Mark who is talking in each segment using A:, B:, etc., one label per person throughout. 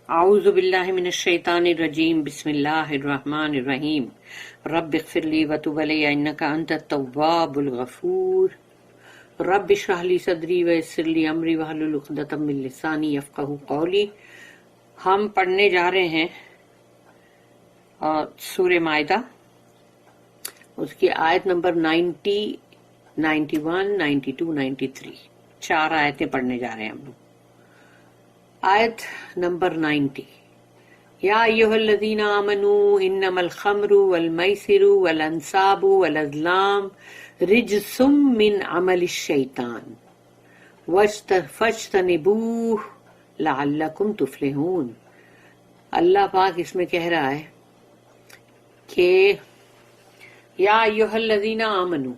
A: اعوذ باللہ من الشیطان الرجیم بسم اللہ الرحمن الرحیم رب اغفر لی وتب علی انک انت التواب الغفور رب اشرح لی صدری ویسر لی امری واحلل عقدۃ من لسانی یفقہوا قولی۔ ہم پڑھنے جا رہے ہیں سورہ مائدہ، اس کی آیت نمبر 90، 91، 92، 93، 4 آیتیں پڑھنے جا رہے ہیں ہم لوگ۔ آیت نمبر 90، یا ایھا الذین آمنوا انما الخمر والمیسر والانصاب والازلام رجس من عمل الشیطان فاجتنبوہ لعلکم تفلحون۔ اللہ پاک اس میں کہہ رہا ہے کہ یا ایھا الذین آمنوا،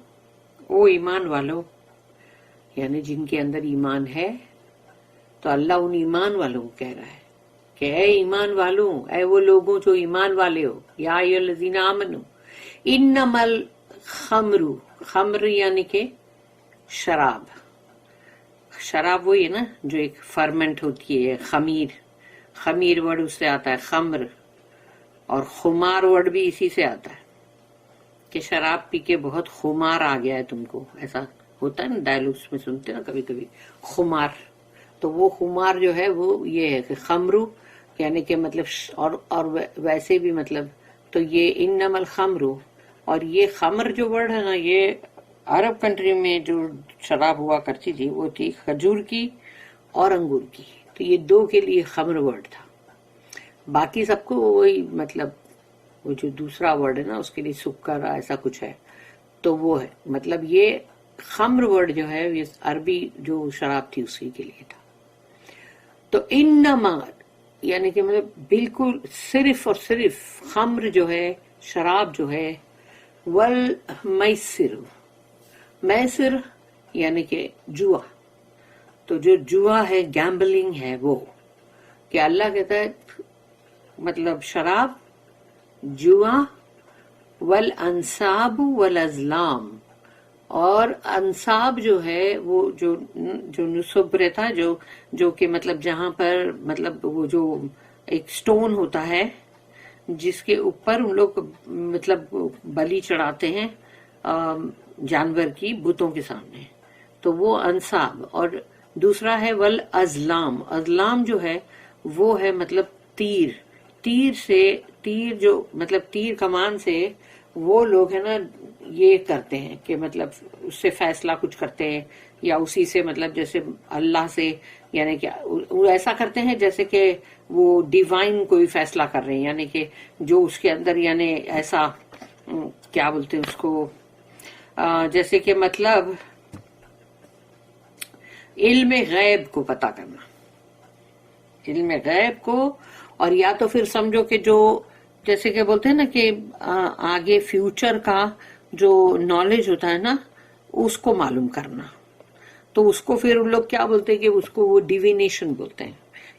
A: او ایمان والو، یعنی جن کے اندر ایمان ہے، تو اللہ ان ایمان والوں کو کہہ رہا ہے کہ اے ایمان والوں، اے وہ لوگوں جو ایمان والے ہو، یا ایھا الذین آمنوا انما الخمر، خمر یعنی کہ شراب، شراب وہی ہے نا جو ایک فرمنٹ ہوتی ہے، خمیر، خمیر ورڈ اس سے آتا ہے خمر، اور خمار ورڈ بھی اسی سے آتا ہے کہ شراب پی کے بہت خمار آ گیا ہے تم کو، ایسا ہوتا ہے نا ڈائلاگس میں سنتے نا کبھی کبھی، خمار۔ تو وہ خمار جو ہے وہ یہ ہے کہ خمرو یعنی کہ مطلب اور ویسے بھی مطلب، تو یہ انما الخمرو، اور یہ خمر جو ورڈ ہے نا، یہ عرب کنٹری میں جو شراب ہوا کرتی تھی وہ تھی کھجور کی اور انگور کی، تو یہ دو کے لیے خمر ورڈ تھا، باقی سب کو وہی مطلب وہ جو دوسرا ورڈ ہے نا اس کے لیے سکر ایسا کچھ ہے، تو وہ ہے مطلب یہ خمر ورڈ جو ہے یہ عربی جو شراب تھی اسی کے لیے تھا۔ تو انما یعنی کہ مطلب بالکل صرف اور صرف خمر جو ہے، شراب جو ہے، والمیسر، میسر یعنی کہ جوا، تو جو جوا ہے، گیمبلنگ ہے، وہ کہ اللہ کہتا ہے مطلب شراب، جوا، والانصاب والازلام، اور انصاب جو ہے وہ جو نصب رہتا ہے جو کہ مطلب جہاں پر مطلب وہ جو ایک سٹون ہوتا ہے جس کے اوپر ان لوگ مطلب بلی چڑھاتے ہیں جانور کی بتوں کے سامنے، تو وہ انصاب، اور دوسرا ہے والازلام، ازلام جو ہے وہ ہے مطلب تیر سے، تیر جو مطلب تیر کمان سے وہ لوگ ہیں نا یہ کرتے ہیں کہ مطلب اس سے فیصلہ کچھ کرتے ہیں، یا اسی سے مطلب جیسے اللہ سے، یعنی کہ وہ ایسا کرتے ہیں جیسے کہ وہ ڈیوائن کوئی فیصلہ کر رہے ہیں، یعنی کہ جو اس کے اندر یعنی ایسا کیا بولتے ہیں اس کو، جیسے کہ مطلب علم غیب کو پتہ کرنا، علم غیب کو، اور یا تو پھر سمجھو کہ جو جیسے کہ بولتے ہیں نا کہ آگے فیوچر کا جو نالج ہوتا ہے نا اس کو معلوم کرنا، تو اس کو پھر ان لوگ کیا بولتے ہیں کہ اس کو وہ ڈیوینیشن بولتے ہیں،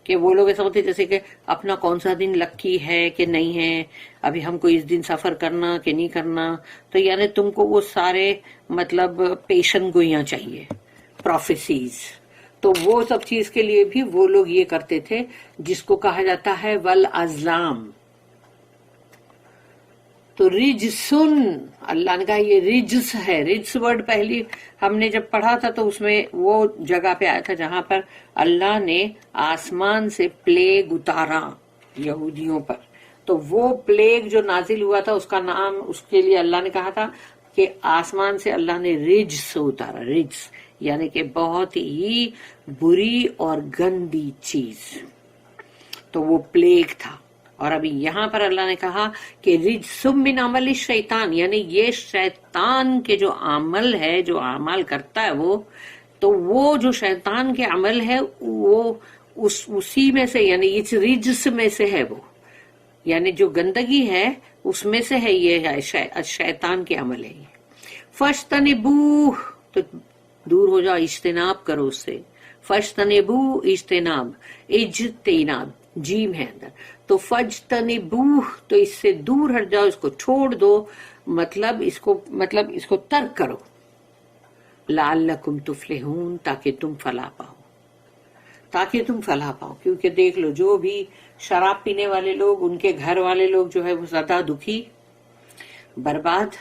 A: کہ وہ لوگ ایسا ہوتے ہیں جیسے کہ اپنا کون سا دن لکی ہے کہ نہیں ہے، ابھی ہم کو اس دن سفر کرنا کہ نہیں کرنا، تو یعنی تم کو وہ سارے مطلب پیشن گوئیاں چاہیے، پروفیسیز، تو وہ سب چیز کے لیے بھی وہ لوگ یہ کرتے تھے جس کو کہا جاتا ہے والازلام۔ تو رجسن، اللہ نے کہا یہ رجس ہے، رجس ورڈ پہلی ہم نے جب پڑھا تھا تو اس میں وہ جگہ پہ آیا تھا جہاں پر اللہ نے آسمان سے پلیگ اتارا یہودیوں پر، تو وہ پلیگ جو نازل ہوا تھا اس کا نام، اس کے لیے اللہ نے کہا تھا کہ آسمان سے اللہ نے رجس اتارا، رجس یعنی کہ بہت ہی بری اور گندی چیز، تو وہ پلیگ تھا۔ اور ابھی یہاں پر اللہ نے کہا کہ رجس من عمل الشیطان، یعنی یہ شیطان کے جو عمل ہے، جو اعمال کرتا ہے وہ، تو وہ جو شیطان کے عمل ہے وہ اسی میں سے، یعنی اس رجس میں سے ہے، وہ یعنی جو گندگی ہے اس میں سے ہے، یہ شیطان کے عمل ہے یہ۔ فاجتنبوہ، تو دور ہو جاؤ، اجتناب کرو اس سے، فاجتنبوہ اجتناب، اجتناب جیم ہے اندر، تو فاجتنبوہ تو اس سے دور ہٹ جاؤ، اس کو چھوڑ دو، مطلب اس کو ترک کرو، لعلکم تفلحون تاکہ تم فلاح پاؤ۔ تاکہ تم فلاح پاؤ. کیونکہ دیکھ لو جو بھی شراب پینے والے لوگ، ان کے گھر والے لوگ جو ہے وہ زیادہ دکھی، برباد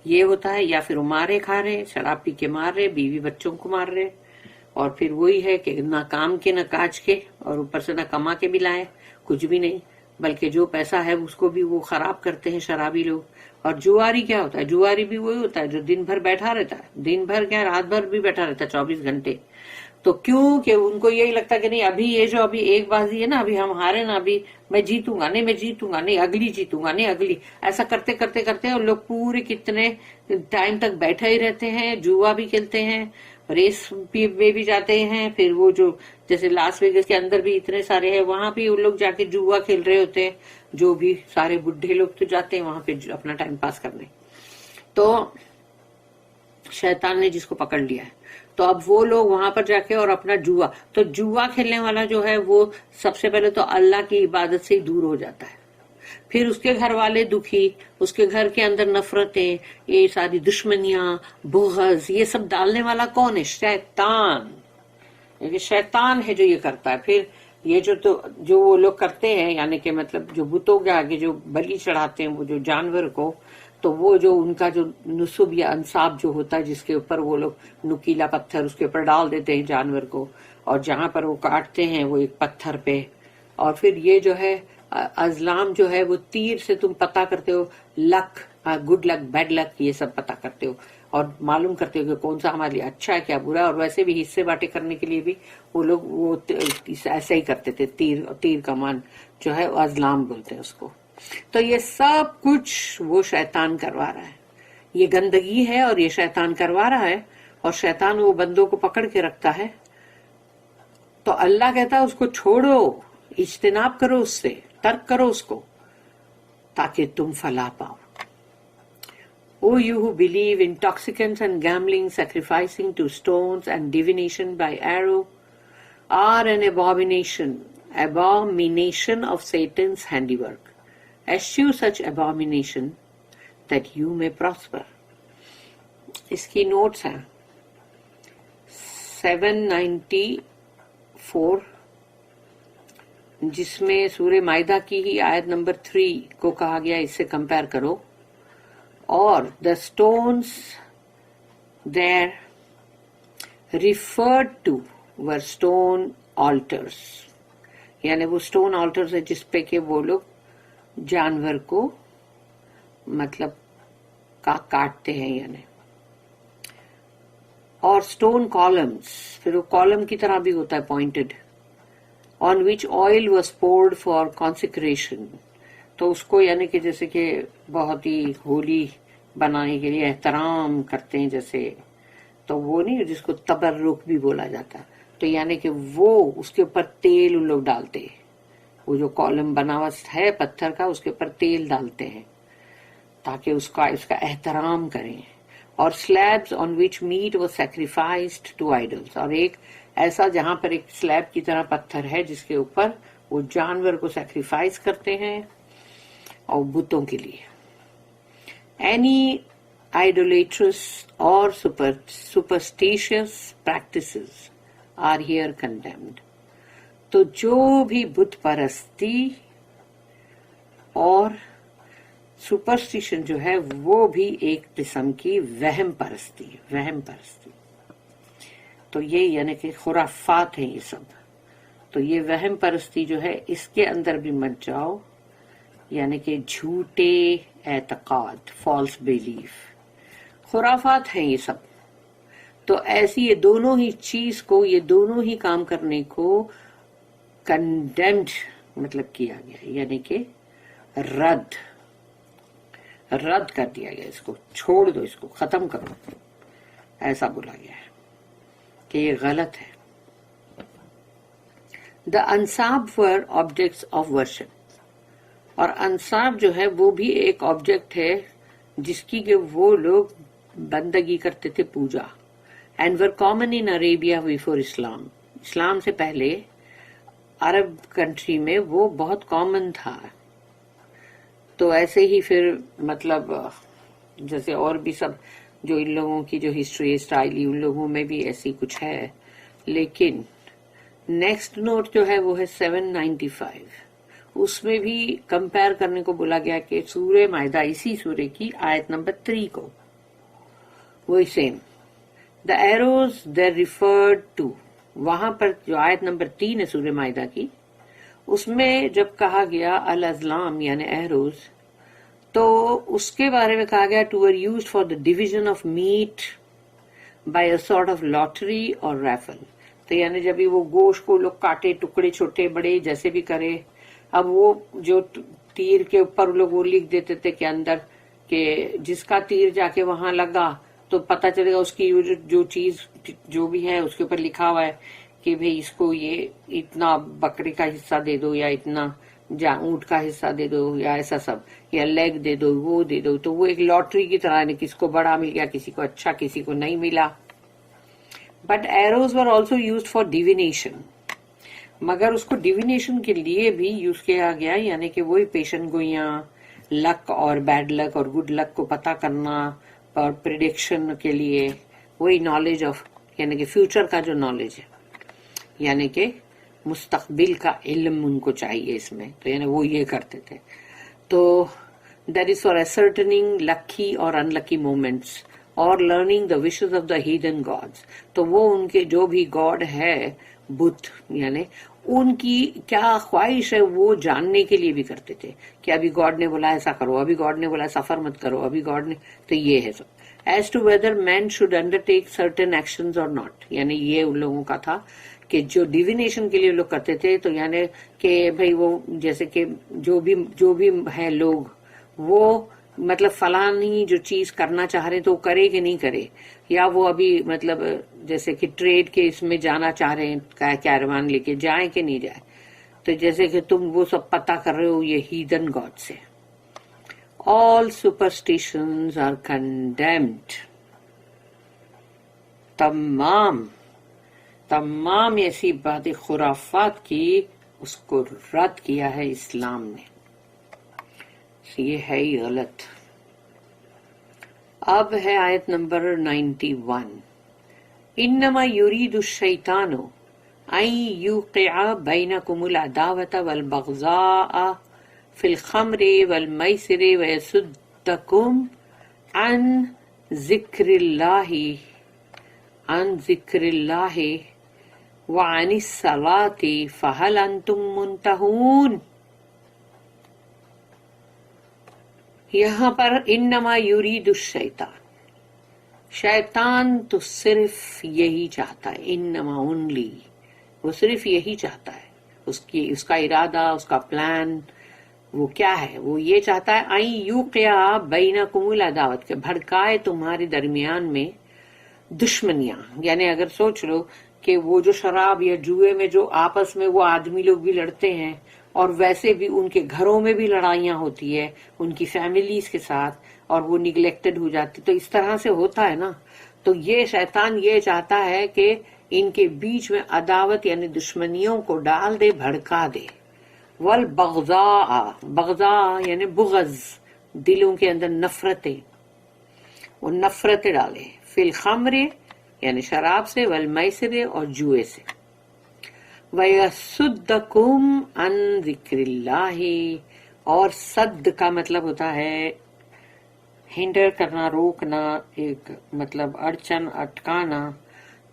A: یہ ہوتا ہے، یا پھر وہ مارے کھا رہے، شراب پی کے مار رہے، بیوی بچوں کو مار رہے، اور پھر وہی ہے کہ نہ کام کے نہ کاج کے، اور اوپر سے نہ کما کے بھی لائے کچھ بھی نہیں، بلکہ جو پیسہ ہے اس کو بھی وہ خراب کرتے ہیں شرابی لوگ. اور جواری کیا ہوتا ہے؟ جواری بھی وہی ہوتا ہے جو دن بھر بیٹھا رہتا ہے، دن بھر کیا رات بھر بھی بیٹھا رہتا ہے 24 گھنٹے. تو کیوں کہ ان کو یہی لگتا ہے کہ نہیں ابھی یہ جو ابھی ایک بازی ہے نا، ابھی ہم ہارے نا، ابھی میں جیتوں گا نہیں، میں جیتوں گا نہیں، اگلی جیتوں گا نہیں، اگلی. ایسا کرتے کرتے کرتے اور لوگ پورے کتنے ٹائم تک بیٹھے ہی رہتے ہیں، جوا بھی کھیلتے ہیں، ریس میں بھی جاتے ہیں. پھر وہ جو جیسے لاس ویگس کے اندر بھی اتنے سارے ہیں، وہاں بھی ان لوگ جا کے جوا کھیل رہے ہوتے ہیں، جو بھی سارے بڈھے لوگ تو جاتے ہیں وہاں پہ اپنا ٹائم پاس کرنے. تو شیطان نے جس کو پکڑ لیا ہے، تو اب وہ لوگ وہاں پر جا کے اور اپنا جوا، تو جوا کھیلنے والا جو ہے وہ سب سے پہلے تو اللہ کی عبادت سے ہی دور ہو جاتا ہے. پھر اس کے گھر والے دکھی، اس کے گھر کے اندر نفرتیں، یہ ساری دشمنیاں، بغض، یہ سب ڈالنے والا کون ہے؟ شیطان. یہ شیطان ہے جو یہ کرتا ہے. پھر یہ جو وہ لوگ کرتے ہیں، یعنی کہ مطلب جو بتوں کے آگے جو بلی چڑھاتے ہیں وہ جو جانور کو، تو وہ جو ان کا جو نصب یا انصاب جو ہوتا ہے جس کے اوپر وہ لوگ نکیلا پتھر اس کے اوپر ڈال دیتے ہیں جانور کو، اور جہاں پر وہ کاٹتے ہیں وہ ایک پتھر پہ، اور پھر یہ جو ہے ازلام جو ہے وہ تیر سے تم پتہ کرتے ہو، لک، گڈ لک، بیڈ لک، یہ سب پتہ کرتے ہو اور معلوم کرتے ہو کہ کون سا ہمارے لیے اچھا ہے کیا برا. اور ویسے بھی حصے بانٹے کرنے کے لیے بھی وہ لوگ وہ ایسے ہی کرتے تھے، تیر کمان جو ہے ازلام بولتے ہیں اس کو. تو یہ سب کچھ وہ شیطان کروا رہا ہے، یہ گندگی ہے اور یہ شیطان کروا رہا ہے، اور شیطان وہ بندوں کو پکڑ کے رکھتا ہے. تو اللہ کہتا ہے اس کو چھوڑو، اجتناب کرو، اس سے ترک کرو اس کو، تاکہ تم فلاح پاؤ. O you who believe intoxicants and gambling, sacrificing to stones and divination by arrow are an abomination of Satan's handiwork. Eschew such abomination that you may prosper. اس کی نوٹس ہیں 794، جس میں سورہ مائدہ کی ہی آیت نمبر 3 کو کہا گیا اس سے کمپیئر کرو. اور the stones there referred to were stone altars، یعنی وہ stone altars ہے جس پہ کہ وہ لوگ جانور کو مطلب کاٹتے ہیں یعنی. اور stone columns، پھر وہ کالم کی طرح بھی ہوتا ہے pointed، on which oil was poured for consecration. تو اس کو یعنی کہ جیسے کہ بہت ہی ہولی بنانے کے لیے احترام کرتے ہیں جیسے، تو وہ نہیں جس کو تبرک بھی بولا جاتا، تو یعنی کہ وہ اس کے اوپر تیل ان لوگ ڈالتے ہیں، وہ جو کالم بنا ہوا ہے پتھر کا اس کے اوپر تیل ڈالتے ہیں تاکہ اس کا احترام کریں. اور slabs on which meat was sacrificed to idols، اور ایک ایسا جہاں پر ایک سلیب کی طرح پتھر ہے جس کے اوپر وہ جانور کو سیکریفائس کرتے ہیں اور بتوں کے لیے. Any idolatrous or superstitious practices are here condemned. تو جو بھی بت پرستی اور سپرسٹیشن جو ہے وہ بھی ایک قسم کی وہم پرستی. تو یہ یعنی کہ خرافات ہیں یہ سب. تو یہ وہم پرستی جو ہے اس کے اندر بھی مت جاؤ، یعنی کہ جھوٹے اعتقاد، فالس بیلیف، خرافات ہیں یہ سب. تو ایسی یہ دونوں ہی چیز کو، یہ دونوں ہی کام کرنے کو کنڈیمڈ مطلب کیا گیا، یعنی کہ رد کر دیا گیا. اس کو چھوڑ دو، اس کو ختم کرو، ایسا بولا گیا ہے کہ یہ غلط ہے. The ansab were objects of worship، اور انصاب جو ہے وہ بھی ایک آبجیکٹ ہے جس کی کہ وہ لوگ بندگی کرتے تھے، پوجا. And were common in Arabia before Islam, اسلام سے پہلے عرب کنٹری میں وہ بہت کامن تھا. تو ایسے ہی پھر مطلب جیسے اور بھی سب جو ان لوگوں کی جو ہسٹری اسٹائل ان لوگوں میں بھی ایسی کچھ ہے، لیکن نیکسٹ نوٹ جو ہے وہ ہے 795. اس میں بھی کمپیئر کرنے کو بولا گیا کہ سورہ مائدہ اسی سورہ کی آیت نمبر 3 کو وہی same the arrows there referred to. وہاں پر جو آیت نمبر 3 ہے سورہ مائدہ کی، اس میں جب کہا گیا الازلام یعنی ایروز، تو اس کے بارے میں کہا گیا to are used for the division of meat by a sort of lottery اور ریفل. تو یعنی جب وہ گوشت کو لوگ کاٹے ٹکڑے چھوٹے بڑے جیسے بھی کرے، اب وہ جو تیر کے اوپر لوگ وہ لکھ دیتے تھے کہ اندر کہ جس کا تیر جا کے وہاں لگا تو پتا چلے گا اس کی جو چیز جو بھی ہے اس کے اوپر لکھا ہوا ہے کہ بھئی اس کو یہ اتنا بکرے کا حصہ دے دو یا اتنا اونٹ کا حصہ دے دو یا ایسا سب، یا لیگ دے دو وہ دے دو. تو وہ ایک لاٹری کی طرح ہے، کسی کو بڑا مل گیا، کسی کو اچھا، کسی کو نہیں ملا. But arrows were also used for divination, مگر اس کو ڈیوینیشن کے لیے بھی یوز کیا گیا، یعنی کہ وہی پیشن گوئیاں، لک اور بیڈ لک اور گڈ لک کو پتا کرنا، اور پریڈکشن کے لیے وہی نالج آف، یعنی کہ فیوچر کا جو نالج ہے، یعنی کہ مستقبل کا علم ان کو چاہیے اس میں، تو یعنی وہ یہ کرتے تھے. تو دیٹ از فار ascertaining لکی اور ان لکی مومنٹس اور learning the wishes of the Hayden God's. تو وہ ان کے جو بھی گاڈ ہے بت، یعنی ان کی کیا خواہش ہے وہ جاننے کے لیے بھی کرتے تھے کہ ابھی گاڈ نے بولا ایسا کرو، ابھی گاڈ نے بولا سفر مت کرو، ابھی گاڈ نے، تو یہ ہے سب. As to whether man should undertake certain actions or not, یعنی یہ ان لوگوں کا تھا کہ جو ڈیوینیشن کے لیے لوگ کرتے تھے، تو یعنی کہ بھئی وہ جیسے کہ جو بھی ہے لوگ، وہ مطلب فلانی جو چیز کرنا چاہ رہے تو وہ کرے کہ نہیں کرے، یا وہ ابھی مطلب جیسے کہ ٹریڈ کے اس میں جانا چاہ رہے ہیں کیروان لے کے، جائیں کہ نہیں جائیں. تو جیسے کہ تم وہ سب پتا کر رہے ہو یہ ہیدن گاڈ سے. آل سپرسٹیشنز آر کنڈیمڈ. تمام ایسی باتیں خرافات کی اس کو رد کیا ہے اسلام نے، یہ ہے ہی غلط. اب ہے آیت نمبر 91. انما یرید الشیطان ان یوقع بینکم العداوۃ والبغضاء فی الخمر والمیسر ویصدکم عن ذکر اللہ وعن الصلاۃ فہل انتم منتہون. یہاں پر انما یرید الشیطان، شیطان تو صرف یہی چاہتا ہے، انما اونلی، وہ صرف یہی چاہتا ہے، اس کا ارادہ، اس کا پلان وہ کیا ہے، وہ یہ چاہتا ہے ان یوقع بینکم العداوۃ، کہ بھڑکائے تمہارے درمیان میں دشمنیاں. یعنی اگر سوچ لو کہ وہ جو شراب یا جوئے میں جو آپس میں وہ آدمی لوگ بھی لڑتے ہیں، اور ویسے بھی ان کے گھروں میں بھی لڑائیاں ہوتی ہے ان کی فیملیز کے ساتھ، اور وہ نگلیکٹڈ ہو جاتی، تو اس طرح سے ہوتا ہے نا. تو یہ شیطان یہ چاہتا ہے کہ ان کے بیچ میں عداوت یعنی دشمنیوں کو ڈال دے، بھڑکا دے. والبغضاء، بغضاء یعنی بغض، دلوں کے اندر نفرتیں، وہ نفرتیں ڈالے. فی الخمر یعنی شراب سے، والمیسر اور جوئے سے. وَيَصُدَّكُمْ عَنْ ذِكْرِ اللَّهِ، اور صد کا مطلب ہوتا ہے ہنڈر کرنا، روکنا، ایک مطلب اڑچن، اٹکانا.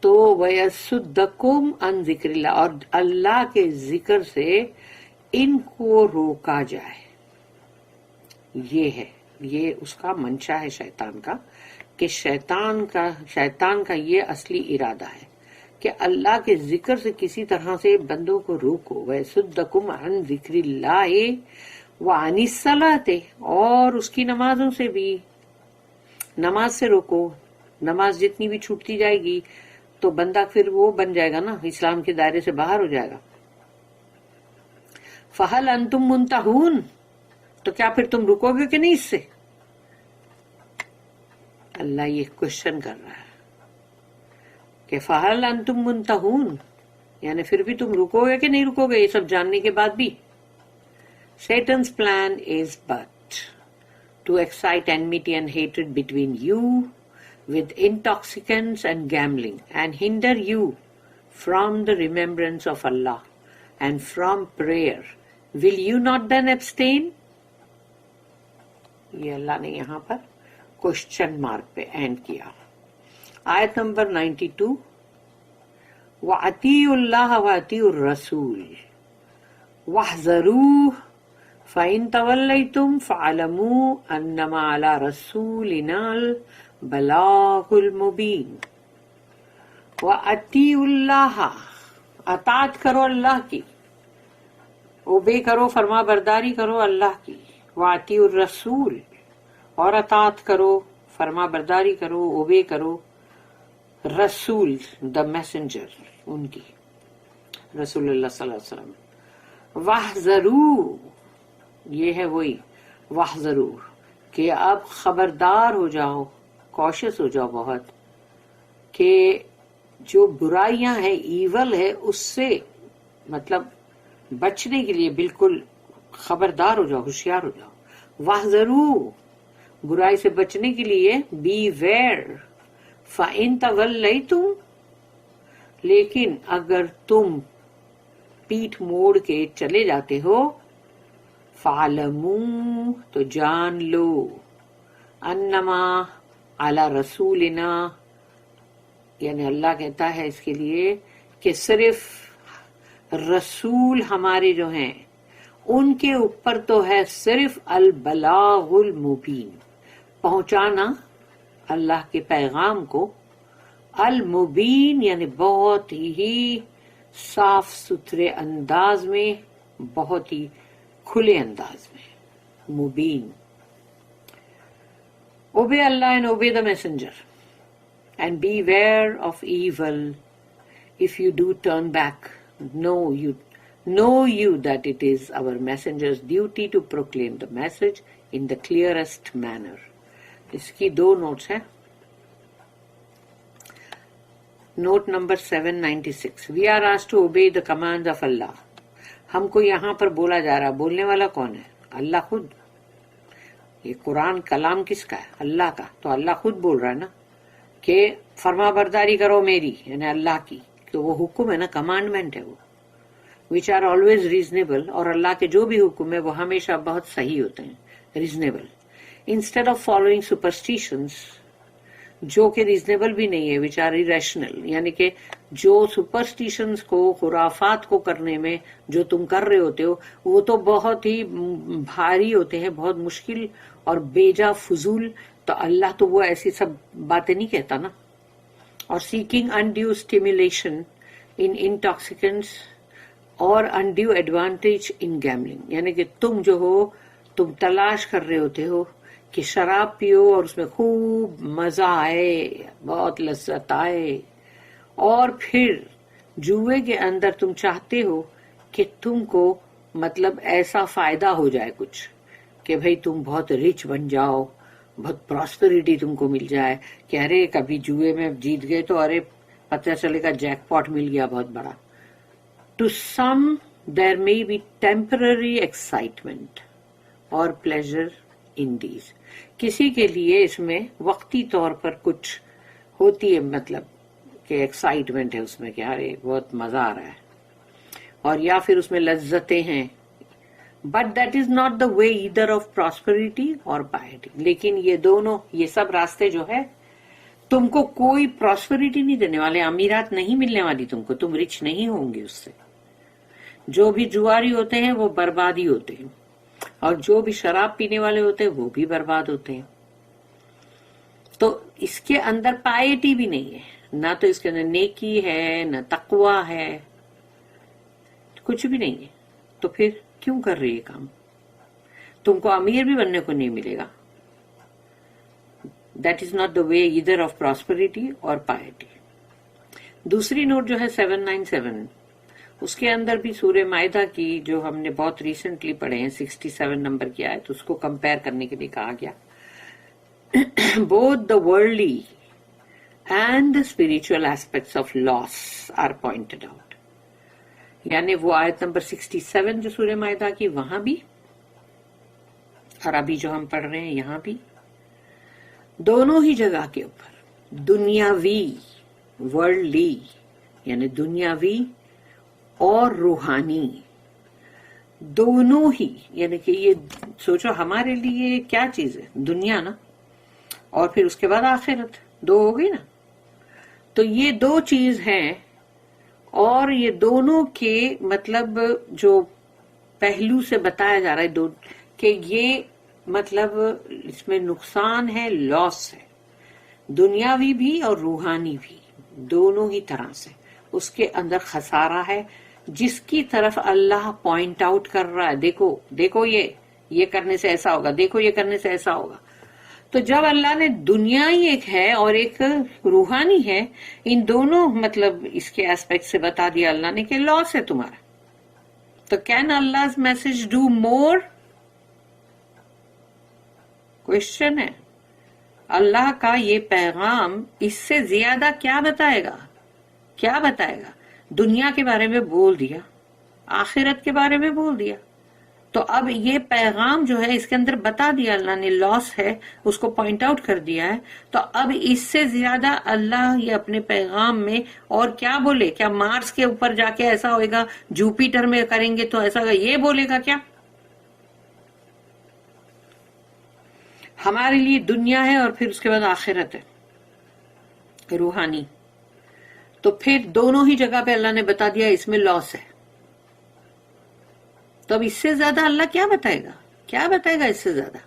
A: تو وَيَصُدَّكُمْ عَنْ ذِكْرِ اللَّهِ، اور اللہ کے ذکر سے ان کو روکا جائے. یہ ہے، یہ اس کا منشا ہے شیطان کا، کہ شیطان کا یہ اصلی ارادہ ہے کہ اللہ کے ذکر سے کسی طرح سے بندوں کو روکو. وَيَصُدَّكُمْ عَنْ ذِكْرِ اللَّهِ وَعَنِ الصَّلَاةِ، اور اس کی نمازوں سے بھی، نماز سے روکو. نماز جتنی بھی چھوٹتی جائے گی تو بندہ پھر وہ بن جائے گا نا، اسلام کے دائرے سے باہر ہو جائے گا. فَهَلْ أَنْتُمْ مُنْتَهُونَ، تو کیا پھر تم رکو گے کہ نہیں اس سے؟ اللہ یہ کوشچن کر رہا ہے کہ فَهَلْ أَنْتُمْ مُنْتَهُونَ، یعنی پھر بھی تم رکو گے کہ نہیں رکو گے یہ سب جاننے کے بعد بھی. Satan's plan is but to excite enmity and hatred between you with intoxicants and gambling, and hinder you from the remembrance of Allah and from prayer, will you not then abstain? یہ اللہ نے یہاں پر question mark پہ and کیا. آیت number 92 وَأَطِيعُوا اللَّهَ وَأَطِيعُوا الرَّسُولَ وَاحْذَرُوا فَإِن تَوَلَّيْتُمْ فَاعْلَمُوا أَنَّمَا عَلَى رَسُولِنَا الْبَلَاغُ الْمُبِينُ. وَأَطِيعُوا اللَّهَ، اطاعت کرو اللہ کی، اوبے کرو، فرما برداری کرو اللہ کی. وَأَطِيعُوا الرَّسُولَ، اور اطاعت کرو، فرما برداری کرو، اوبے کرو رسول، دا میسنجر، ان کی، رسول اللہ صلی اللہ علیہ وسلم. وَاحْذَرُوا، یہ ہے وہی وَاحْذَرُوا کہ اب خبردار ہو جاؤ، کوشش ہو جاؤ بہت، کہ جو برائیاں ہیں، ایول ہے، اس سے مطلب بچنے کے لیے بالکل خبردار ہو جاؤ، ہوشیار ہو جاؤ. وَاحْذَرُوا، برائی سے بچنے کے لیے بی ویئر. فَإِن تَوَلَّيْتُمْ، لیکن اگر تم پیٹھ موڑ کے چلے جاتے ہو، فَعْلَمُوا، تو جان لو، انما علی رسولنا، یعنی اللہ کہتا ہے اس کے لیے کہ صرف رسول ہمارے جو ہیں ان کے اوپر تو ہے صرف البلاغ المبین، پہنچانا اللہ کے پیغام کو، المبین یعنی بہت ہی صاف ستھرے انداز میں، بہت ہی کھلے انداز میں، مبین. Obey Allah and obey the messenger and beware of evil. If you do turn back, know you that it is our messenger's duty to proclaim the message in the clearest manner. اس کی دو notes ہیں. Note number 796 We are asked to obey the commands of Allah. ہم کو یہاں پر بولا جا رہا، بولنے والا کون ہے؟ اللہ خود. یہ قرآن کلام کس کا ہے؟ اللہ کا. تو اللہ خود بول رہا ہے نا کہ فرما برداری کرو میری، یعنی اللہ کی، کہ وہ حکم ہے نا، کمانڈمنٹ ہے وہ، which are always reasonable. اور اللہ کے جو بھی حکم ہے وہ ہمیشہ بہت صحیح ہوتے ہیں، reasonable. Instead of following superstitions، جو کہ ریزنیبل بھی نہیں ہے، which are irrational، یعنی کہ جو سپرسٹیشنز کو، خرافات کو کرنے میں جو تم کر رہے ہوتے ہو، وہ تو بہت ہی بھاری ہوتے ہیں، بہت مشکل اور بیجا فضول. تو اللہ تو وہ ایسی سب باتیں نہیں کہتا نا. اور seeking undue stimulation in intoxicants اور undue advantage in gambling، یعنی کہ تم جو ہو، تم تلاش کر رہے ہوتے ہو کہ شراب پیو اور اس میں خوب مزہ آئے، بہت لذت آئے، اور پھر جوئے کے اندر تم چاہتے ہو کہ تم کو مطلب ایسا فائدہ ہو جائے کچھ، کہ بھئی تم بہت ریچ بن جاؤ، بہت پراسپریٹی تم کو مل جائے، کہ ارے کبھی جوئے میں جیت گئے تو ارے پتہ چلے گا جیک پاٹ مل گیا بہت بڑا. To some there may be temporary excitement or pleasure in these. کسی کے لیے اس میں وقتی طور پر کچھ ہوتی ہے، مطلب کہ ایکسائٹمنٹ ہے اس میں، کہ ارے بہت مزہ آ رہا ہے، اور یا پھر اس میں لذتیں ہیں. But that is not the way either of prosperity or piety. لیکن یہ دونوں، یہ سب راستے جو ہے تم کو کوئی پراسپریٹی نہیں دینے والے، امیرات نہیں ملنے والی تم کو، تم رچ نہیں ہوں گے اس سے. جو بھی جواری ہوتے ہیں وہ بربادی ہوتے ہیں، اور جو بھی شراب پینے والے ہوتے ہیں وہ بھی برباد ہوتے ہیں. تو اس کے اندر پائٹی بھی نہیں ہے، نہ تو اس کے اندر نیکی ہے، نہ تقوی ہے، کچھ بھی نہیں ہے. تو پھر کیوں کر رہے یہ کام؟ تم کو امیر بھی بننے کو نہیں ملے گا. That is not the way either of prosperity or piety. دوسری نوٹ جو ہے 797، اس کے اندر بھی سورہ مائدہ کی جو ہم نے بہت ریسنٹلی پڑھے ہیں 67 نمبر کی آیت، اس کو کمپیئر کرنے کے لیے کہا گیا. both the worldly and the spiritual aspects of loss are pointed out. یعنی وہ آیت نمبر 67 جو سورہ مائدہ کی، وہاں بھی، اور ابھی جو ہم پڑھ رہے ہیں یہاں بھی، دونوں ہی جگہ کے اوپر دنیاوی، ورلڈلی یعنی دنیاوی اور روحانی دونوں ہی، یعنی کہ یہ سوچو ہمارے لیے کیا چیز ہے، دنیا نا، اور پھر اس کے بعد آخرت، دو ہو گئی نا. تو یہ دو چیز ہیں، اور یہ دونوں کے مطلب جو پہلو سے بتایا جا رہا ہے کہ یہ مطلب اس میں نقصان ہے، لاس ہے، دنیاوی بھی اور روحانی بھی، دونوں ہی طرح سے اس کے اندر خسارہ ہے، جس کی طرف اللہ پوائنٹ آؤٹ کر رہا ہے. دیکھو دیکھو یہ کرنے سے ایسا ہوگا، دیکھو یہ کرنے سے ایسا ہوگا. تو جب اللہ نے دنیا ہی ایک ہے اور ایک روحانی ہے، ان دونوں مطلب اس کے ایسپیکٹ سے بتا دیا اللہ نے کہ لاس ہے تمہارا. تو can Allah's message do more؟ Question ہے. اللہ کا یہ پیغام اس سے زیادہ کیا بتائے گا؟ کیا بتائے گا؟ دنیا کے بارے میں بول دیا، آخرت کے بارے میں بول دیا. تو اب یہ پیغام جو ہے اس کے اندر بتا دیا اللہ نے، لاس ہے، اس کو پوائنٹ آؤٹ کر دیا ہے. تو اب اس سے زیادہ اللہ یہ اپنے پیغام میں اور کیا بولے؟ کیا مارس کے اوپر جا کے ایسا ہوئے گا، جوپیٹر میں کریں گے تو ایسا ہوگا، یہ بولے گا کیا؟ ہمارے لیے دنیا ہے اور پھر اس کے بعد آخرت ہے، روحانی. تو پھر دونوں ہی جگہ پہ اللہ نے بتا دیا اس میں لاس ہے. تو اب اس سے زیادہ اللہ کیا بتائے گا؟ کیا بتائے گا اس سے زیادہ؟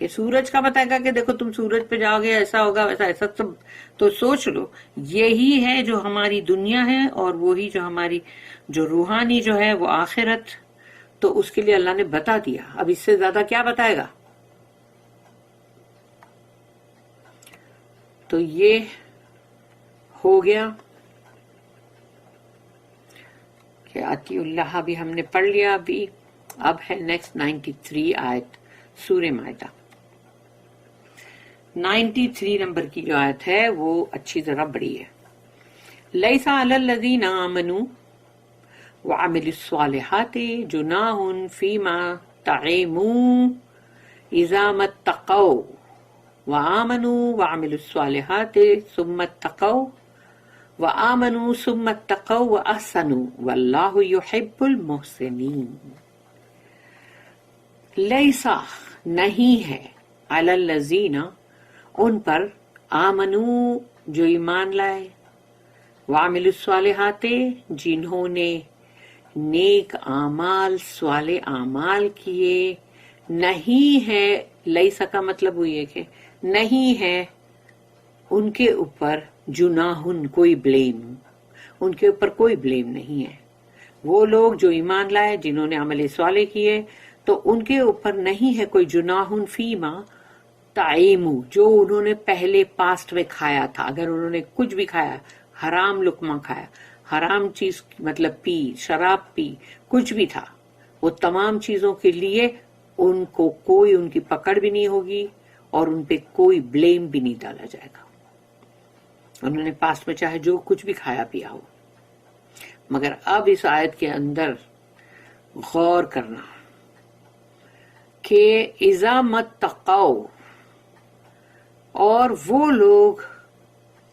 A: کہ سورج کا بتائے گا کہ دیکھو تم سورج پہ جاؤ گے، ایسا ہوگا ویسا، ایسا سب. تو سوچ لو، یہی ہے جو ہماری دنیا ہے، اور وہی جو ہماری جو روحانی جو ہے وہ آخرت. تو اس کے لیے اللہ نے بتا دیا. اب اس سے زیادہ کیا بتائے گا؟ تو یہ ہو گیا کہ اطیع اللہ بھی ہم نے پڑھ لیا. ابھی اب ہے نیکسٹ 93 آیت سورہ مائدہ. 93 نمبر کی جو آیت ہے وہ اچھی ذرا بڑی ہے. لیس علی الذین آمنوا وعملوا الصالحات جناح فیما طعموا اذا ما اتقوا وآمنوا وعملوا الصالحات ثم اتقوا وآمنوا ثم اتقوا وأحسنوا واللہ يحب المحسنین. لیسا نہیں ہے، علی الذین ان پر، آمنوا جو ایمان لائے، وعملوا الصالحات جنہوں نے نیک اعمال صالح اعمال کیے. نہیں ہے، لیسا کا مطلب ہوئی ہے کہ نہیں ہے ان کے اوپر جناحن، کوئی بلیم، ان کے اوپر کوئی بلیم نہیں ہے. وہ لوگ جو ایمان لائے، جنہوں نے عمل صالح کیے، تو ان کے اوپر نہیں ہے کوئی جناحن فیما طعموا، جو انہوں نے پہلے پاسٹ میں کھایا تھا. اگر انہوں نے کچھ بھی کھایا، حرام لقمہ کھایا، حرام چیز مطلب پی، شراب پی، کچھ بھی تھا، وہ تمام چیزوں کے لیے ان کو کوئی ان کی پکڑ بھی نہیں ہوگی اور ان پہ کوئی بلیم بھی نہیں ڈالا جائے گا. انہوں نے پاسٹ میں چاہے جو کچھ بھی کھایا پیا ہو. مگر اب اس آیت کے اندر غور کرنا کہ اذا متقوا، اور وہ لوگ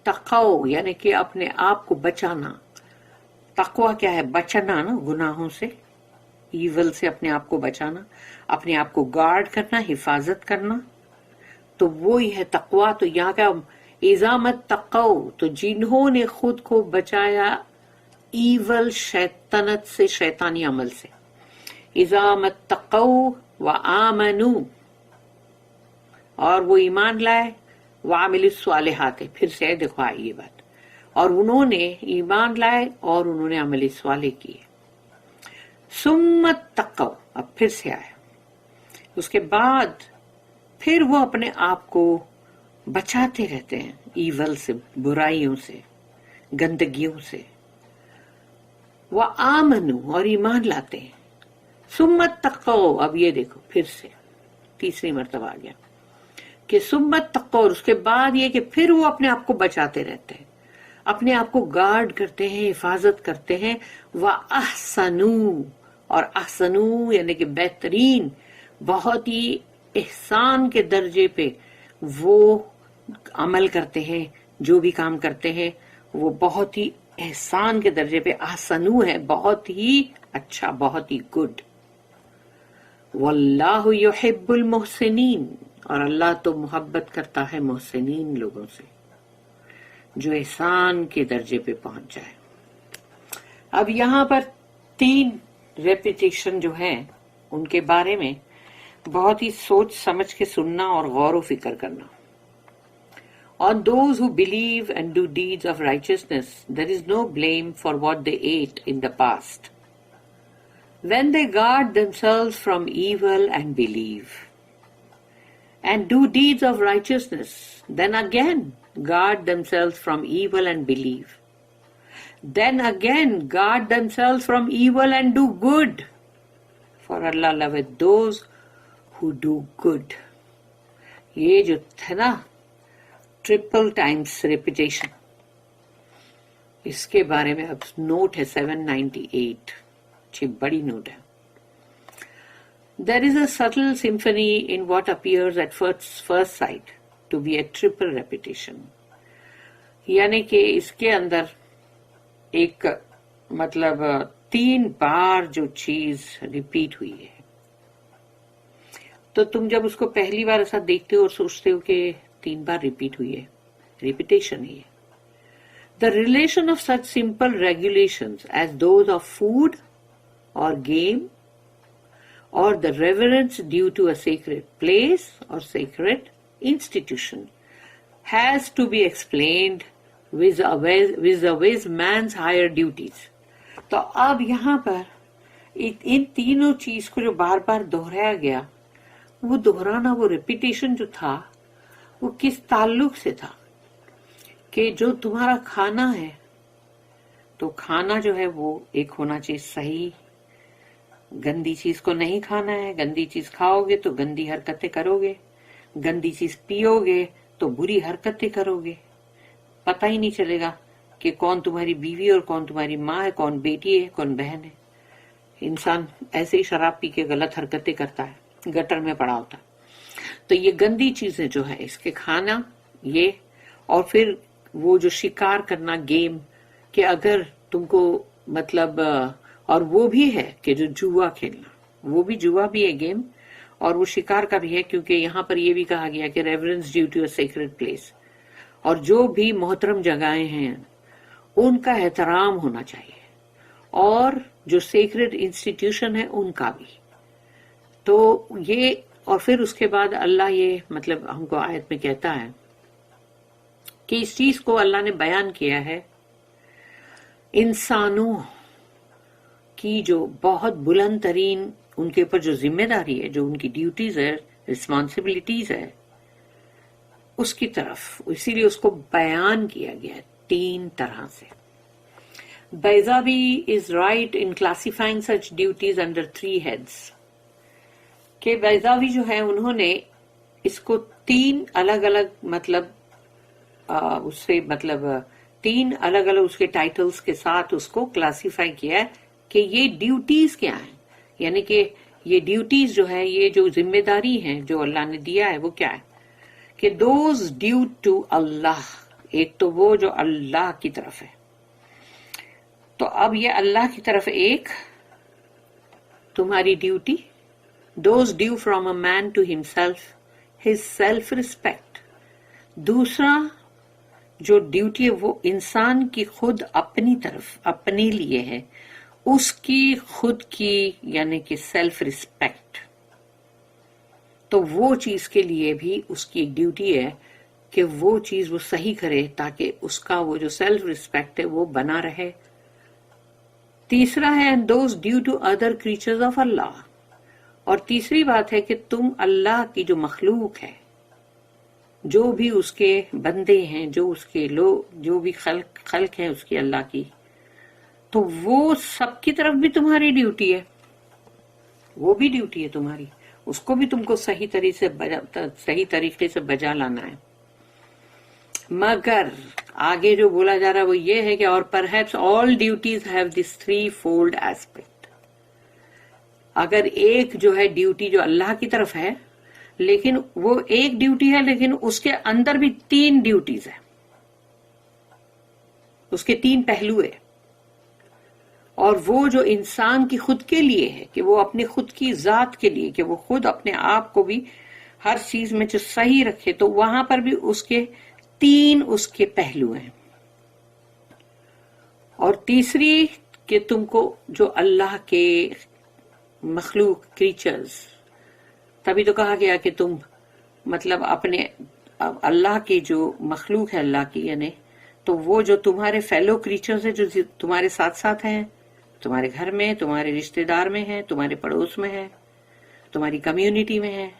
A: تقوا یعنی کہ اپنے آپ کو بچانا. تقوی کیا ہے؟ بچنا نا گناہوں سے، ایول سے اپنے آپ کو بچانا، اپنے آپ کو گارڈ کرنا، حفاظت کرنا. تو وہی ہے تقوی. تو یہاں کا اذا متقوا، تو جنہوں نے خود کو بچایا ایول شیطنت سے، شیطانی عمل سے. اذا متقوا وآمنوا، اور وہ ایمان لائے، وعملوا الصالحات، پھر سے دیکھو آئی یہ بات، اور انہوں نے ایمان لائے اور انہوں نے عمل صالح کیے. ثم اتقوا، اب پھر سے آئے، اس کے بعد پھر وہ اپنے آپ کو بچاتے رہتے ہیں ایول سے، برائیوں سے، گندگیوں سے. وآمنوا، اور ایمان لاتے ہیں. ثم اتقوا، اب یہ دیکھو پھر سے تیسری مرتبہ آ گیا کہ ثم اتقوا، اور اس کے بعد یہ کہ پھر وہ اپنے آپ کو بچاتے رہتے ہیں، اپنے آپ کو گارڈ کرتے ہیں، حفاظت کرتے ہیں. وَأَحْسَنُوا، اور احسنوا یعنی کہ بہترین، بہت ہی احسان کے درجے پہ وہ عمل کرتے ہیں، جو بھی کام کرتے ہیں وہ بہت ہی احسان کے درجے پہ احسنو ہے، بہت ہی اچھا، بہت ہی گڈ. واللہ یحب المحسنین، اور اللہ تو محبت کرتا ہے محسنین لوگوں سے، جو احسان کے درجے پہ پہنچ جائے. اب یہاں پر 3 ریپیٹیشن جو ہیں ان کے بارے میں بہت ہی سوچ سمجھ کے سننا اور غور و فکر کرنا. On those who believe and do deeds of righteousness, there is no blame for what they ate in the past. When they guard themselves from evil and believe, and do deeds of righteousness, then again guard themselves from evil and believe. Then again guard themselves from evil and do good. For Allah loveth those who do good. یہ جو تھا نا triple Times repetition, اس کے بارے میں اب note ہے 798، اچھی بڑی نوٹ ہے. There is a subtle symphony in what appears at first sight to be a triple repetition. یعنی کہ اس کے اندر ایک مطلب 3 بار جو چیز ریپیٹ ہوئی ہے، تو تم جب اس کو پہلی بار ایسا دیکھتے ہو اور سوچتے ہو کہ 3 بار ریپیٹ ہوئی ہے، ریپیٹیشن ہی ہے. The relation of such simple regulations as those of food or game or the reverence due to a sacred place or sacred institution has to be explained with man's higher duties. تو اب یہاں پر ان تینوں چیز کو جو بار بار دہرایا گیا، وہ دہرانا، وہ ریپیٹیشن جو تھا وہ کس تعلق سے تھا کہ جو تمہارا کھانا ہے، تو کھانا جو ہے وہ ایک ہونا چاہیے صحیح، گندی چیز کو نہیں کھانا ہے. گندی چیز کھاؤ گے تو گندی حرکتیں کرو گے، گندی چیز پیو گے تو بری حرکتیں کرو گے، پتہ ہی نہیں چلے گا کہ کون تمہاری بیوی اور کون تمہاری ماں ہے، کون بیٹی ہے، کون بہن ہے. انسان ایسے ہی شراب پی کے غلط حرکتیں کرتا ہے، گٹر میں پڑا ہوتا ہے. تو یہ گندی چیزیں جو ہے اس کے کھانا، یہ، اور پھر وہ جو شکار کرنا گیم، کہ اگر تم کو مطلب، اور وہ بھی ہے کہ جو جوا کھیلنا، وہ بھی جوا بھی ہے گیم، اور وہ شکار کا بھی ہے، کیونکہ یہاں پر یہ بھی کہا گیا کہ reverence due to a sacred place, اور جو بھی محترم جگہیں ہیں ان کا احترام ہونا چاہیے، اور جو سیکرڈ انسٹیٹیوشن ہے ان کا بھی. تو یہ، اور پھر اس کے بعد اللہ یہ مطلب ہم کو آیت میں کہتا ہے کہ اس چیز کو اللہ نے بیان کیا ہے انسانوں کی جو بہت بلند ترین ان کے اوپر جو ذمہ داری ہے، جو ان کی ڈیوٹیز ہے، رسپانسبلٹیز ہے، اس کی طرف، اسی لیے اس کو بیان کیا گیا ہے 3 طرح سے. بیضاوی is right in classifying such duties under 3 heads. کہ بیضاوی جو ہے انہوں نے اس کو 3 الگ الگ مطلب اس سے مطلب 3 الگ الگ اس کے ٹائٹلز کے ساتھ اس کو کلاسیفائی کیا ہے کہ یہ ڈیوٹیز کیا ہیں. یعنی کہ یہ ڈیوٹیز جو ہے، یہ جو ذمہ داری ہیں جو اللہ نے دیا ہے، وہ کیا ہے کہ دوز ڈیو ٹو اللہ. ایک تو وہ جو اللہ کی طرف ہے، تو اب یہ اللہ کی طرف ایک تمہاری duty, those due from a man to himself his self respect. دوسرا جو ڈیوٹی ہے وہ انسان کی خود اپنی طرف، اپنے لیے ہے، اس کی خود کی یعنی کہ سیلف ریسپیکٹ. تو وہ چیز کے لیے بھی اس کی ایک ڈیوٹی ہے کہ وہ چیز وہ صحیح کرے تاکہ اس کا وہ جو سیلف ریسپیکٹ ہے وہ بنا رہے. تیسرا ہے those due to other creatures of Allah. اور تیسری بات ہے کہ تم اللہ کی جو مخلوق ہے، جو بھی اس کے بندے ہیں، جو اس کے لوگ، جو بھی خلق ہیں اس کی اللہ کی، تو وہ سب کی طرف بھی تمہاری ڈیوٹی ہے، وہ بھی ڈیوٹی ہے تمہاری، اس کو بھی تم کو صحیح طریقے سے بجا لانا ہے. مگر آگے جو بولا جا رہا ہے وہ یہ ہے کہ اور perhaps all duties have this threefold aspect. اگر ایک جو ہے ڈیوٹی جو اللہ کی طرف ہے، لیکن وہ ایک ڈیوٹی ہے لیکن اس کے اندر بھی 3 ڈیوٹیز ہیں. اس کے 3 پہلو ہے، اور وہ جو انسان کی خود کے لیے ہے کہ وہ اپنے خود کی ذات کے لیے کہ وہ خود اپنے آپ کو بھی ہر چیز میں جو صحیح رکھے، تو وہاں پر بھی اس کے 3 اس کے پہلو ہیں. اور تیسری کہ تم کو جو اللہ کے مخلوق کریچرز، تبھی تو کہا گیا کہ تم مطلب اپنے اللہ کی جو مخلوق ہے اللہ کی، یعنی تو وہ جو تمہارے فیلو کریچرز ہیں جو تمہارے ساتھ ساتھ ہیں، تمہارے گھر میں، تمہارے رشتہ دار میں ہیں، تمہارے پڑوس میں ہیں، تمہاری کمیونٹی میں ہیں،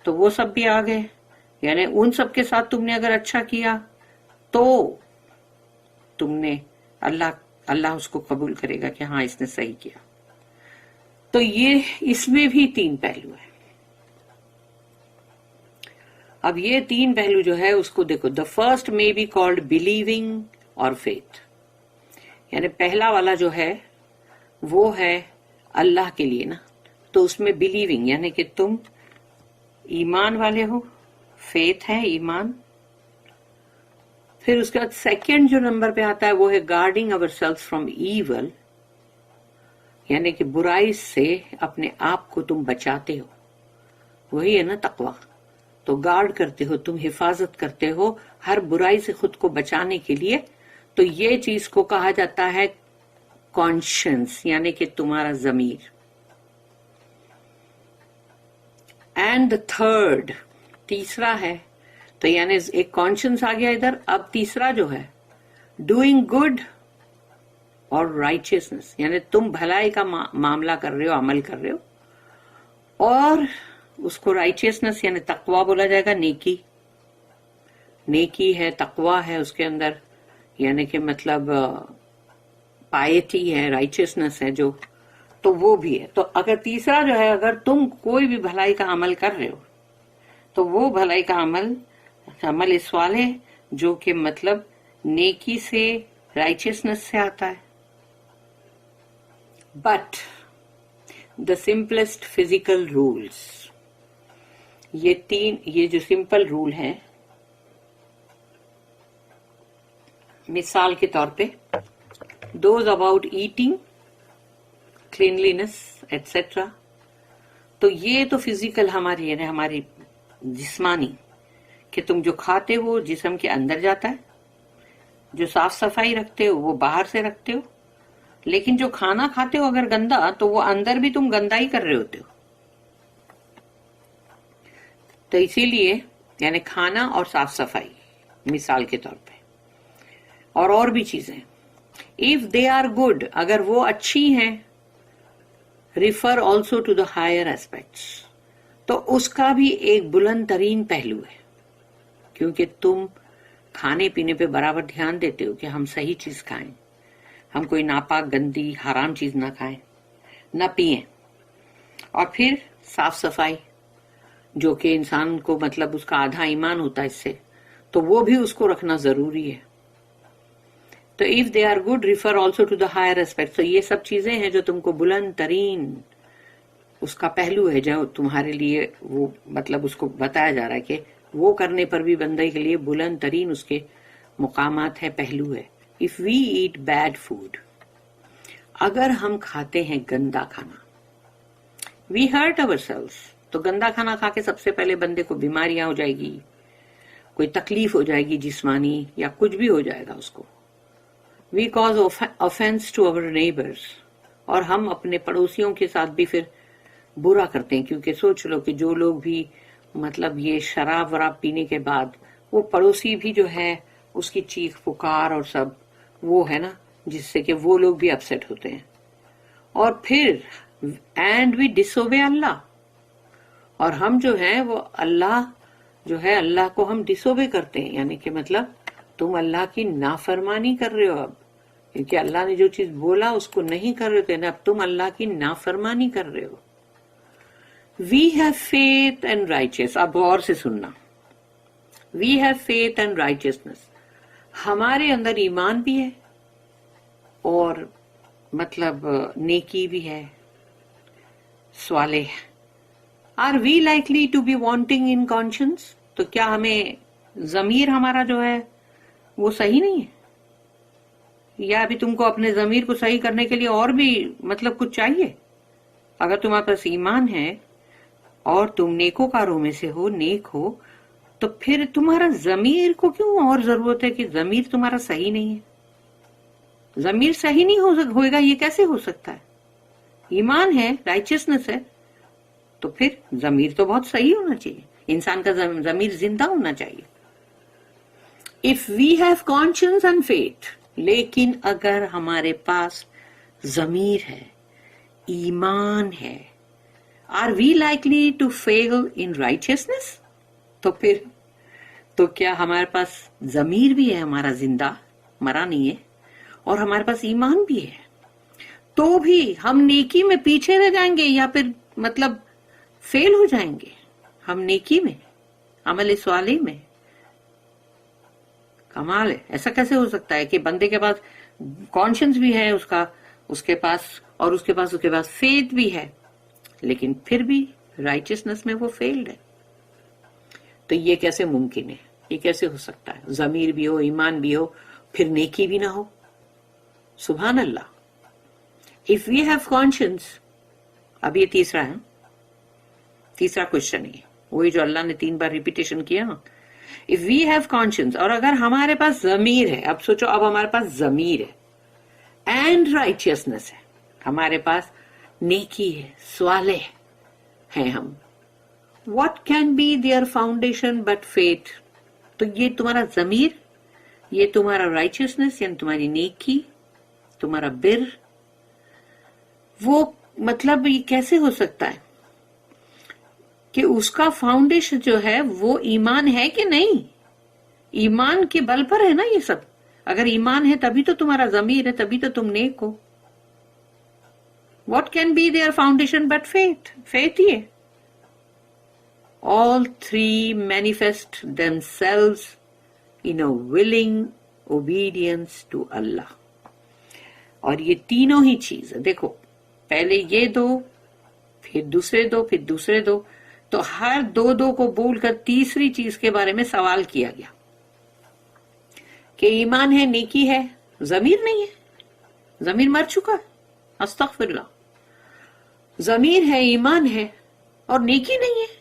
A: تو وہ سب بھی آ گئے. یعنی ان سب کے ساتھ تم نے اگر اچھا کیا تو تم نے اللہ اس کو قبول کرے گا کہ ہاں اس نے صحیح کیا. تو یہ اس میں بھی 3 پہلو ہیں. اب یہ 3 پہلو جو ہے اس کو دیکھو. The first may be called believing اور faith. یعنی پہلا والا جو ہے وہ ہے اللہ کے لیے نا، تو اس میں believing یعنی کہ تم ایمان والے ہو، faith ہے ایمان. پھر اس کے بعد سیکنڈ جو نمبر پہ آتا ہے وہ ہے guarding ourselves from evil، یعنی کہ برائی سے اپنے آپ کو تم بچاتے ہو، وہی ہے نا تقوی. تو گارڈ کرتے ہو، تم حفاظت کرتے ہو ہر برائی سے خود کو بچانے کے لیے. تو یہ چیز کو کہا جاتا ہے کانشنس، یعنی کہ تمہارا ضمیر. اینڈ دا تھرڈ، تیسرا ہے، تو یعنی ایک کانشنس آ گیا ادھر. اب تیسرا جو ہے ڈوئنگ گڈ اور رائچیسنس، یعنی تم بھلائی کا معاملہ کر رہے ہو، عمل کر رہے ہو، اور اس کو رائچیسنس یعنی تقوی بولا جائے گا. نیکی ہے، تقوی ہے اس کے اندر، یعنی کہ مطلب پائیٹی ہے، رائچیسنس ہے جو، تو وہ بھی ہے. تو اگر تیسرا جو ہے اگر تم کوئی بھی بھلائی کا عمل کر رہے ہو تو وہ بھلائی کا عمل اس والے جو کہ مطلب نیکی سے، رائچیسنس سے آتا ہے. But the simplest physical rules, یہ جو سمپل رول ہے، مثال کے طور پہ those about eating, cleanliness etcetera. تو یہ تو فزیکل ہماری یعنی ہماری جسمانی کہ تم جو کھاتے ہو جسم کے اندر جاتا ہے، جو صاف صفائی رکھتے ہو وہ باہر سے رکھتے ہو. لیکن جو کھانا کھاتے ہو اگر گندا تو وہ اندر بھی تم گندا ہی کر رہے ہوتے ہو. تو اسی لیے یعنی کھانا اور صاف صفائی مثال کے طور پہ، اور بھی چیزیں. if they are good، اگر وہ اچھی ہیں، refer also to the higher aspects، تو اس کا بھی ایک بلند ترین پہلو ہے، کیونکہ تم کھانے پینے پہ برابر دھیان دیتے ہو کہ ہم صحیح چیز کھائیں، ہم کوئی ناپاک گندی حرام چیز نہ کھائیں، نہ پئیں. اور پھر صاف صفائی جو کہ انسان کو مطلب اس کا آدھا ایمان ہوتا ہے اس سے، تو وہ بھی اس کو رکھنا ضروری ہے. تو if they are good refer also to the higher aspects. تو یہ سب چیزیں ہیں جو تم کو بلند ترین اس کا پہلو ہے جو تمہارے لیے وہ مطلب اس کو بتایا جا رہا ہے کہ وہ کرنے پر بھی بندے کے لیے بلند ترین اس کے مقامات ہے، پہلو ہے. if we eat bad food، اگر ہم کھاتے ہیں گندا کھانا، we hurt ourselves، تو گندا کھانا کھا کے سب سے پہلے بندے کو بیماریاں ہو جائے گی، کوئی تکلیف ہو جائے گی جسمانی یا کچھ بھی ہو جائے گا اس کو. we cause offense to our neighbors، اور ہم اپنے پڑوسیوں کے ساتھ بھی پھر برا کرتے ہیں. کیونکہ سوچ لو کہ جو لوگ بھی مطلب یہ شراب وراب پینے کے بعد وہ پڑوسی بھی جو ہے اس کی چیخ پکار اور سب وہ ہے نا، جس سے کہ وہ لوگ بھی اپسیٹ ہوتے ہیں. اور پھر اینڈ وی ڈسوبے اللہ، اور ہم جو ہیں وہ اللہ کو ہم ڈسوبے کرتے ہیں، یعنی کہ مطلب تم اللہ کی نافرمانی کر رہے ہو. اب کیونکہ اللہ نے جو چیز بولا اس کو نہیں کر رہے تھے، اب تم اللہ کی نافرمانی کر رہے ہو. وی ہیو فیتھ اینڈ رائچیس، اب غور سے سننا. We have faith and righteousness, ہمارے اندر ایمان بھی ہے اور مطلب نیکی بھی ہے. صالح. Are we likely to be wanting in conscience, تو کیا ہمیں ضمیر ہمارا جو ہے وہ صحیح نہیں ہے؟ یا ابھی تم کو اپنے ضمیر کو صحیح کرنے کے لیے اور بھی مطلب کچھ چاہیے؟ اگر تمہارے پاس ایمان ہے اور تم نیکوکاروں میں سے ہو، نیک ہو، تو پھر تمہارا ضمیر کو کیوں اور ضرورت ہے کہ ضمیر تمہارا صحیح نہیں ہے؟ ضمیر صحیح نہیں ہوئے گا، یہ کیسے ہو سکتا ہے؟ ایمان ہے، رائچسنس ہے، تو پھر ضمیر تو بہت صحیح ہونا چاہیے، انسان کا ضمیر زندہ ہونا چاہیے. If we have conscience and faith، لیکن اگر ہمارے پاس ضمیر ہے، ایمان ہے، are we likely to fail in righteousness؟ تو پھر تو کیا ہمارے پاس ضمیر بھی ہے، ہمارا زندہ، مرا نہیں ہے، اور ہمارے پاس ایمان بھی ہے، تو بھی ہم نیکی میں پیچھے رہ جائیں گے یا پھر مطلب فیل ہو جائیں گے؟ ہم نیکی میں، عمل صالح میں. کمال ہے. ایسا کیسے ہو سکتا ہے کہ بندے کے پاس کانشنس بھی ہے اس کے پاس فیتھ بھی ہے، لیکن پھر بھی رائچسنس میں وہ فیلڈ ہے؟ تو یہ کیسے ممکن ہے؟ یہ کیسے ہو سکتا ہے؟ ضمیر بھی ہو، ایمان بھی ہو، پھر نیکی بھی نہ ہو. سبحان اللہ. If we have conscience، اب یہ تیسرا ہے، تیسرا کوشچن ہے وہی جو اللہ نے 3 بار ریپیٹیشن کیا. If we have conscience، اور اگر ہمارے پاس ضمیر ہے، اب سوچو، اب ہمارے پاس ضمیر ہے اینڈ رائچسنس ہے، ہمارے پاس نیکی ہے، صالح ہیں ہم. What can be their foundation but faith؟ تو یہ تمہارا ضمیر، یہ تمہارا رائچسنس یعنی تمہاری نیکی، تمہارا بر، وہ مطلب یہ کیسے ہو سکتا ہے کہ اس کا فاؤنڈیشن جو ہے وہ ایمان ہے کہ نہیں؟ ایمان کے بل پر ہے نا یہ سب. اگر ایمان ہے تبھی تو تمہارا ضمیر ہے، تبھی تو تم نیک ہو. What can be their foundation but faith؟ faith ہی ہے. All 3 manifest themselves in a willing obedience to Allah. اور یہ تینوں ہی چیز، دیکھو، پہلے یہ 2، پھر دوسرے 2، پھر دوسرے 2، تو ہر 2 کو بول کر تیسری چیز کے بارے میں سوال کیا گیا کہ ایمان ہے، نیکی ہے، ضمیر نہیں ہے، ضمیر مر چکا ہے، استغفر اللہ. ضمیر ہے، ایمان ہے، اور نیکی نہیں ہے،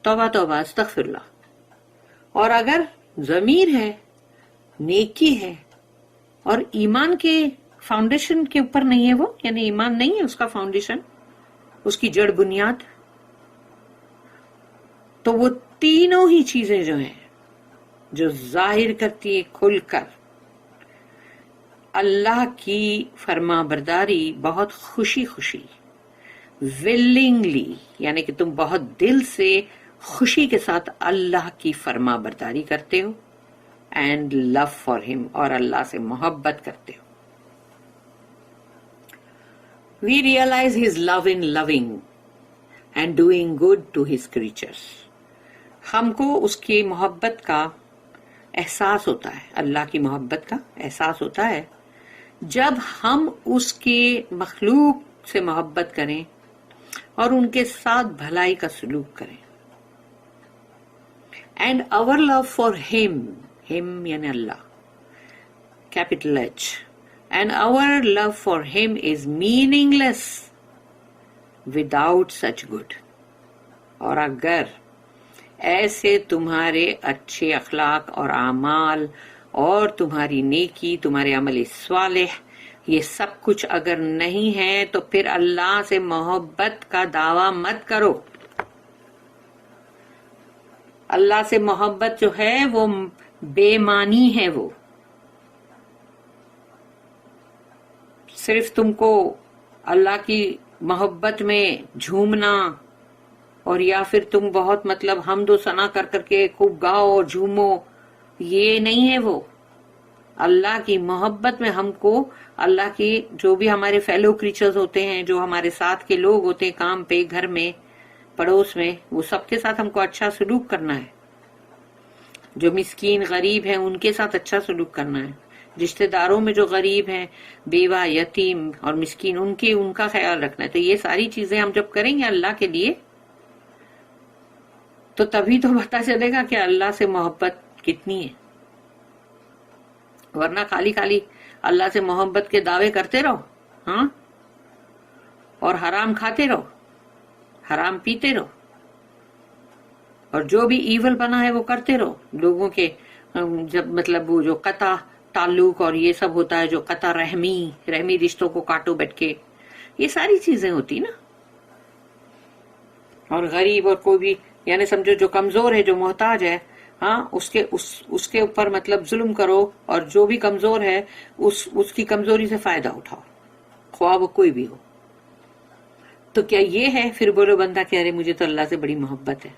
A: توبہ توبہ، استغفر اللہ. اور اگر ضمیر ہے، نیکی ہے، اور ایمان کے فاؤنڈیشن کے اوپر نہیں ہے وہ، یعنی ایمان نہیں ہے اس کا فاؤنڈیشن، اس کی جڑ بنیاد، تو وہ تینوں ہی چیزیں جو ہیں، جو ظاہر کرتی ہے کھل کر اللہ کی فرما برداری، بہت خوشی خوشی، willingly، یعنی کہ تم بہت دل سے خوشی کے ساتھ اللہ کی فرما برداری کرتے ہو، and love for him، اور اللہ سے محبت کرتے ہو. We realize his love in loving and doing good to his creatures. ہم کو اس کی محبت کا احساس ہوتا ہے، اللہ کی محبت کا احساس ہوتا ہے جب ہم اس کے مخلوق سے محبت کریں اور ان کے ساتھ بھلائی کا سلوک کریں. And our love for him یعنی اللہ، capital H، and our love for him is meaningless without such good. اور اگر ایسے تمہارے اچھے اخلاق اور اعمال اور تمہاری نیکی، تمہارے عمل صالح، یہ سب کچھ اگر نہیں ہے تو پھر اللہ سے محبت کا دعویٰ مت کرو. اللہ سے محبت جو ہے وہ بے معنی ہے، وہ صرف تم کو اللہ کی محبت میں جھومنا، اور یا پھر تم بہت مطلب حمد و ثنا کر کر کے خوب گاؤ اور جھومو، یہ نہیں ہے وہ. اللہ کی محبت میں ہم کو اللہ کی جو بھی ہمارے فیلو کریچرز ہوتے ہیں، جو ہمارے ساتھ کے لوگ ہوتے ہیں، کام پہ، گھر میں، پڑوس میں، وہ سب کے ساتھ ہم کو اچھا سلوک کرنا ہے. جو مسکین غریب ہیں ان کے ساتھ اچھا سلوک کرنا ہے. رشتہ داروں میں جو غریب ہیں، بیوہ، یتیم اور مسکین، ان کا خیال رکھنا ہے. تو یہ ساری چیزیں ہم جب کریں گے اللہ کے لیے، تو تبھی تو پتہ چلے گا کہ اللہ سے محبت کتنی ہے. ورنہ خالی خالی اللہ سے محبت کے دعوے کرتے رہو، ہاں، اور حرام کھاتے رہو، حرام پیتے رہو، اور جو بھی ایول بنا ہے وہ کرتے رہو. لوگوں کے جب مطلب وہ جو قطع تعلق اور یہ سب ہوتا ہے، جو قطع رحمی رشتوں کو کاٹو بیٹھ کے، یہ ساری چیزیں ہوتی نا. اور غریب اور کوئی بھی یعنی سمجھو جو کمزور ہے، جو محتاج ہے، ہاں، اس کے اوپر مطلب ظلم کرو، اور جو بھی کمزور ہے اس کی کمزوری سے فائدہ اٹھاؤ، خواہ وہ کوئی بھی ہو. تو کیا یہ ہے؟ پھر بولو بندہ کہ ارے مجھے تو اللہ سے بڑی محبت ہے.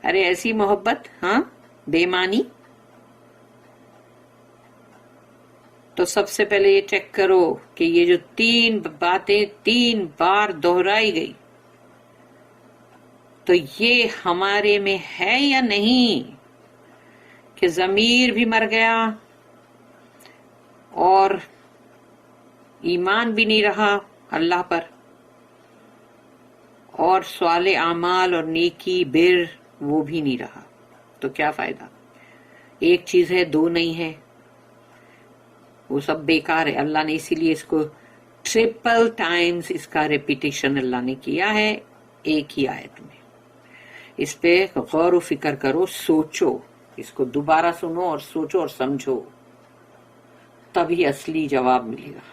A: ارے ایسی محبت، ہاں، بے معنی. تو سب سے پہلے یہ چیک کرو کہ یہ جو 3 باتیں 3 بار دہرائی گئی، تو یہ ہمارے میں ہے یا نہیں، کہ ضمیر بھی مر گیا اور ایمان بھی نہیں رہا اللہ پر، اور صالح اعمال اور نیکی بر وہ بھی نہیں رہا. تو کیا فائدہ؟ ایک چیز ہے، 2 نہیں ہے، وہ سب بیکار ہے. اللہ نے اسی لیے اس کو 3 ٹائمز اس کا ریپیٹیشن اللہ نے کیا ہے ایک ہی آیت میں. اس پہ غور و فکر کرو، سوچو، اس کو دوبارہ سنو اور سوچو اور سمجھو، تبھی اصلی جواب ملے گا.